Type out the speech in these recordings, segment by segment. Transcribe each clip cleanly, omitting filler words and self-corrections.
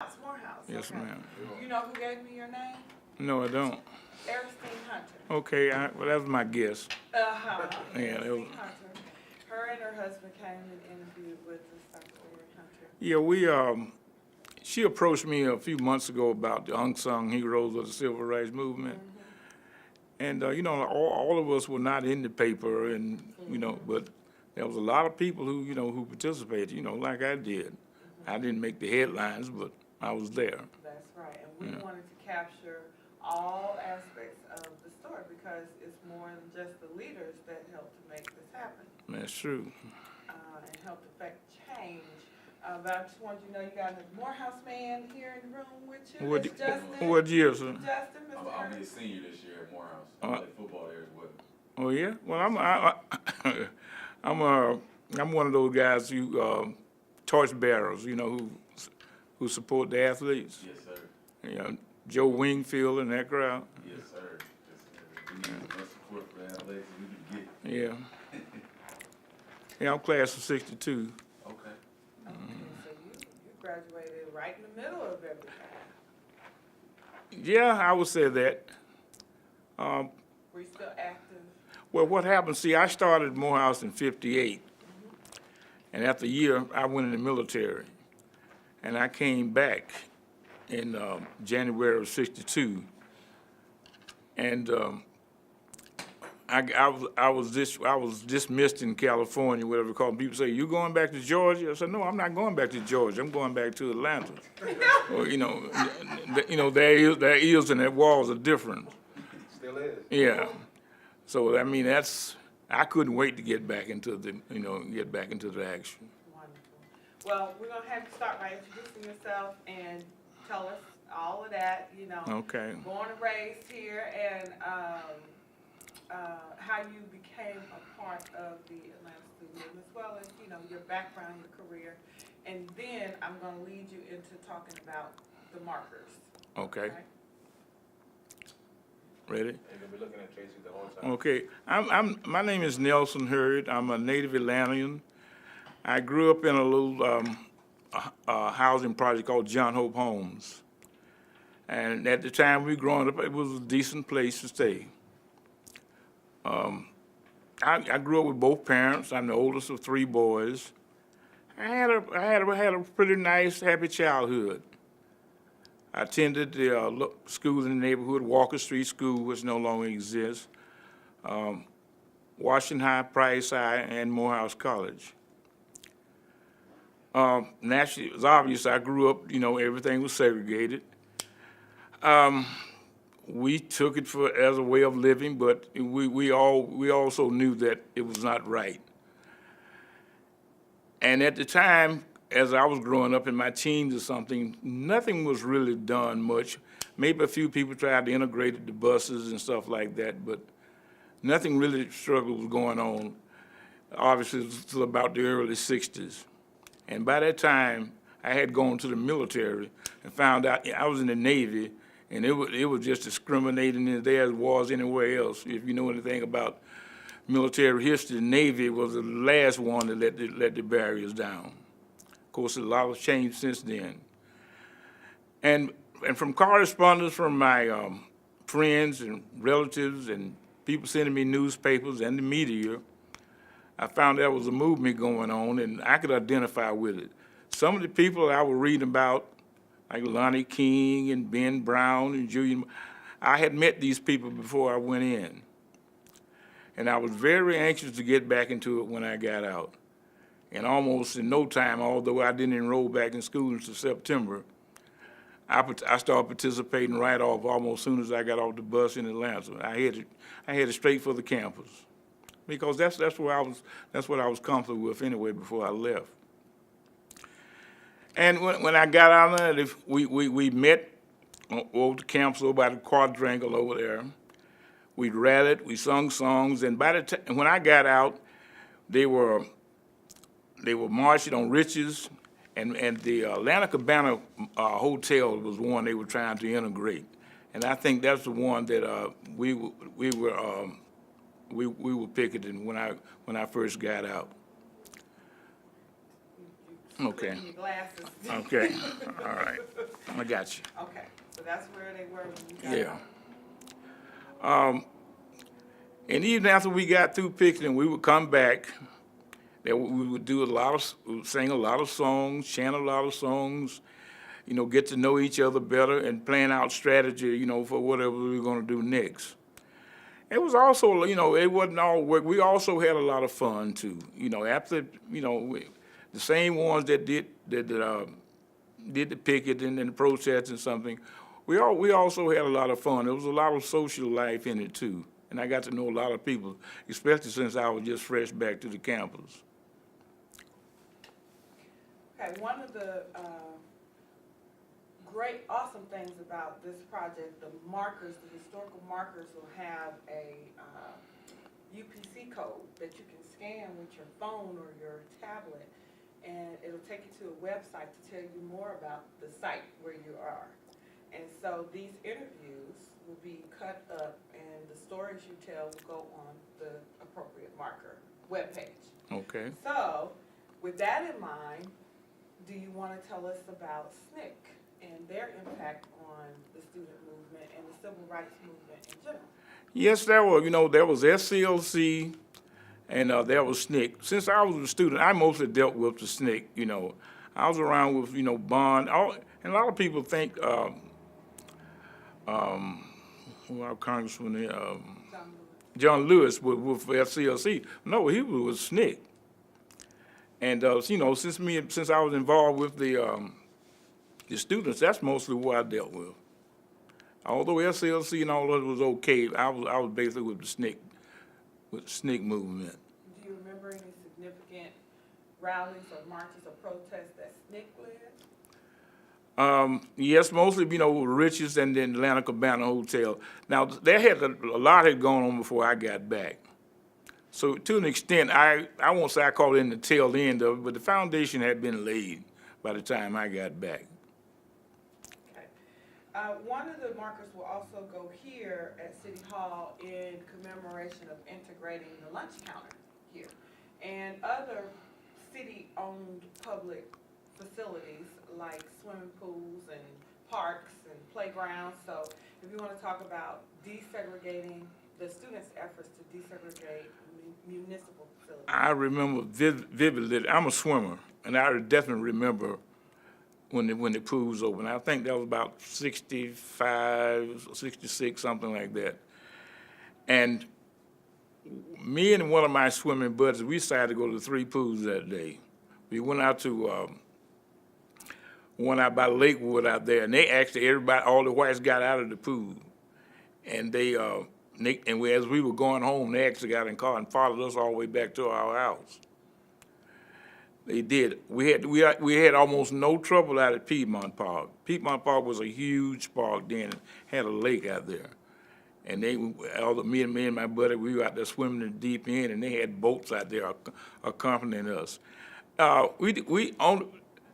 Morehouse. Yes, Okay. ma'am. You know who gave me your name? No, I don't. Eristine Hunter. Okay, well, that was my guess. Uh-huh. Yeah, that was, Eristine Hunter. Her and her husband came and interviewed with us, Dr. Eric Hunter. yeah, she approached me a few months ago about the unsung heroes of the civil rights movement. And, all of us were not in the paper and, but there was a lot of people who participated, like I did. I didn't make the headlines, but I was there. That's right. And we wanted to capture all aspects of the story because it's more than just the leaders that helped to make this happen. That's true. And helped affect change. But I just wanted you to know you got a Morehouse man here in the room with you. What, It's Justin. what year, sir? Justin, Mr. I'll be a Ernest. senior this year at Morehouse. I play football there as well. Oh, yeah? Well, I'm one of those guys who, torch bearers, who support the athletes. Yes, sir. Joe Wingfield and that crowd. Yes, sir. We need as much support for the athletes as we can get. Yeah. Yeah, I'm class of '62. Okay. So you graduated right in the middle of everything. Yeah, I would say that. Were you still active? Well, what happened, see, I started Morehouse in '58. And after a year, I went in the military. And I came back in January of '62. And I was dismissed in California, whatever you call it. People say, "You going back to Georgia?" I said, "No, I'm not going back to Georgia. I'm going back to Atlanta." Well, there is and there was a difference. Still is. Yeah. So I mean, I couldn't wait to get back into the action. Wonderful. Well, we're going to have you start by introducing yourself and tell us all of that, Okay. born and raised here, and how you became a part of the Atlanta student movement, as well as, your background, your career. And then I'm going to lead you into talking about the markers. Okay. Ready? You're going to be looking at Tracy the whole time. Okay. My name is Nelson Hurd. I'm a native Atlantean. I grew up in a little housing project called John Hope Homes. And at the time we were growing up, it was a decent place to stay. I grew up with both parents. I'm the oldest of three boys. I had a pretty nice, happy childhood. I attended the schools in the neighborhood, Walker Street School, which no longer exists, Washington High, Price High, and Morehouse College. Naturally, it was obvious I grew up, everything was segregated. We took it as a way of living, but we also knew that it was not right. And at the time, as I was growing up in my teens or something, nothing was really done much. Maybe a few people tried to integrate the buses and stuff like that, but nothing really struggle was going on. Obviously, it was still about the early '60s. And by that time, I had gone to the military and found out I was in the Navy, and it was just discriminating as there was anywhere else. If you know anything about military history, the Navy was the last one to let the barriers down. Of course, a lot has changed since then. And from correspondence from my friends and relatives and people sending me newspapers and the media, I found there was a movement going on, and I could identify with it. Some of the people I was reading about, like Lonnie King and Ben Brown and Julian, I had met these people before I went in. And I was very anxious to get back into it when I got out. And almost in no time, although I didn't enroll back in school until September, I started participating right off almost as soon as I got off the bus in Atlanta. I headed straight for the campus because that's what I was comfortable with anyway before I left. And when I got out there, we met over the campus over by the quadrangle over there. We rallied, we sung songs, and by the time when I got out, they were marching on Riches, and the Atlanta Cabana Hotel was one they were trying to integrate, and I think that's the one that we were picketing when I first got out. Okay. Put in your glasses. Okay, all right, I got you. Okay, so that's where they were when you got Yeah. out. And even after we got through picking, we would come back. We would do we would sing a lot of songs, chant a lot of songs, get to know each other better and plan out strategy, for whatever we were going to do next. It was also, it wasn't all work. We also had a lot of fun too. After, the same ones that did the picket and the protest and something, we also had a lot of fun. There was a lot of social life in it too. And I got to know a lot of people, especially since I was just fresh back to the campus. Okay, one of the great, awesome things about this project, the markers, the historical markers will have a UPC code that you can scan with your phone or your tablet, and it'll take you to a website to tell you more about the site where you are. And so these interviews will be cut up, and the stories you tell will go on the appropriate marker webpage. Okay. So, with that in mind, do you want to tell us about SNCC and their impact on the student movement and the civil rights movement in general? Yes, there was SCLC and there was SNCC. Since I was a student, I mostly dealt with the SNCC, I was around with, Bond, and a lot of people think, our Congressman, John Lewis with SCLC. No, he was with SNCC. And, since I was involved with the students, that's mostly what I dealt with. Although SLC and all of it was okay, I was basically with the SNCC movement. Do you remember any significant rallies or marches or protests that SNCC led? Yes, mostly, Richards and then Atlanta Cabana Hotel. Now, a lot had gone on before I got back. So to an extent, I won't say I caught it in the tail end of it, but the foundation had been laid by the time I got back. One of the markers will also go here at City Hall in commemoration of integrating the lunch counter here and other city-owned public facilities like swimming pools and parks and playgrounds. So if you want to talk about desegregating, the students' efforts to desegregate municipal facilities. I remember vividly, I'm a swimmer, and I definitely remember when the pools opened. I think that was about 65, 66, something like that. And me and one of my swimming buddies, we decided to go to 3 pools that day. We went out to one out by Lakewood out there, and they actually, all the whites got out of the pool. And as we were going home, they actually got in the car and followed us all the way back to our house. They did. We had almost no trouble out at Piedmont Park. Piedmont Park was a huge park then, had a lake out there. And me and my buddy, we were out there swimming in the deep end, and they had boats out there accompanying us.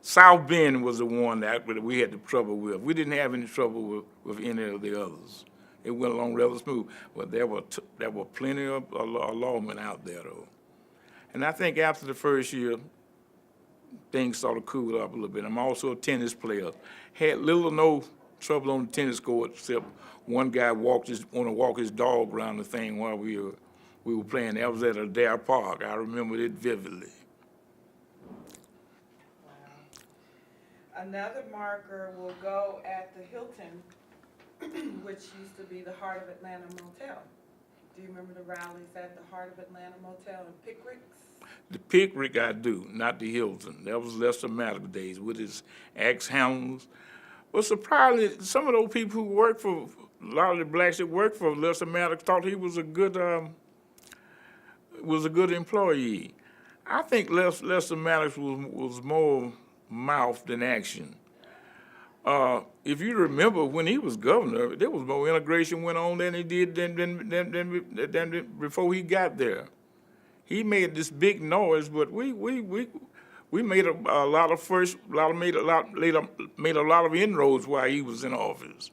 South Bend was the one that we had the trouble with. We didn't have any trouble with any of the others. It went along rather smooth, but there were plenty of lawmen out there, though. And I think after the first year, things sort of cooled up a little bit. I'm also a tennis player. Had little or no trouble on the tennis court, except one guy want to walk his dog around the thing while we were playing. That was at Adair Park. I remember it vividly. Wow. Another marker will go at the Hilton, which used to be the Heart of Atlanta Motel. Do you remember the rallies at the Heart of Atlanta Motel in Pickwick's? The Pickwick I do, not the Hilton. That was Lester Maddox days with his axe handles. But surprisingly, some of those people who worked for, a lot of the blacks that worked for Lester Maddox thought he was a good employee. I think Lester Maddox was more mouth than action. If you remember, when he was governor, there was more integration went on than he did than before he got there. He made this big noise, but we made a lot of inroads while he was in office.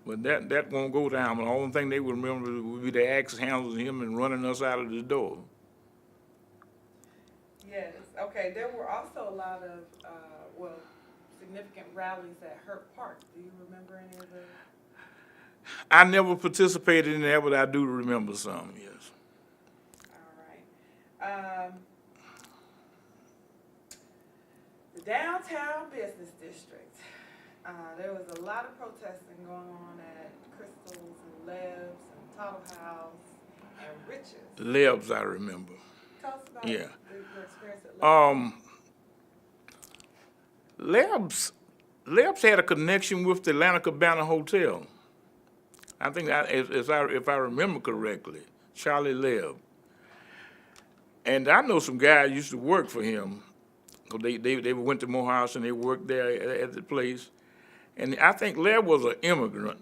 But that won't go down. The only thing they would remember would be the axe handles and him and running us out of the door. Yes, okay, there were also a lot of, well, significant rallies at Hurt Park. Do you remember any of the? I never participated in that, but I do remember some, yes. All right. The downtown business district. There was a lot of protesting going on at Crystal's and Leb's and Tuttle House and Rich's. Leb's, I remember. Tell us about Yeah. your experience at Leb's Leb's. had a connection with the Atlanta Cabana Hotel. I think if I remember correctly, Charlie Leb. And I know some guys used to work for him. They went to Morehouse and they worked there at the place. And I think Leb was an immigrant.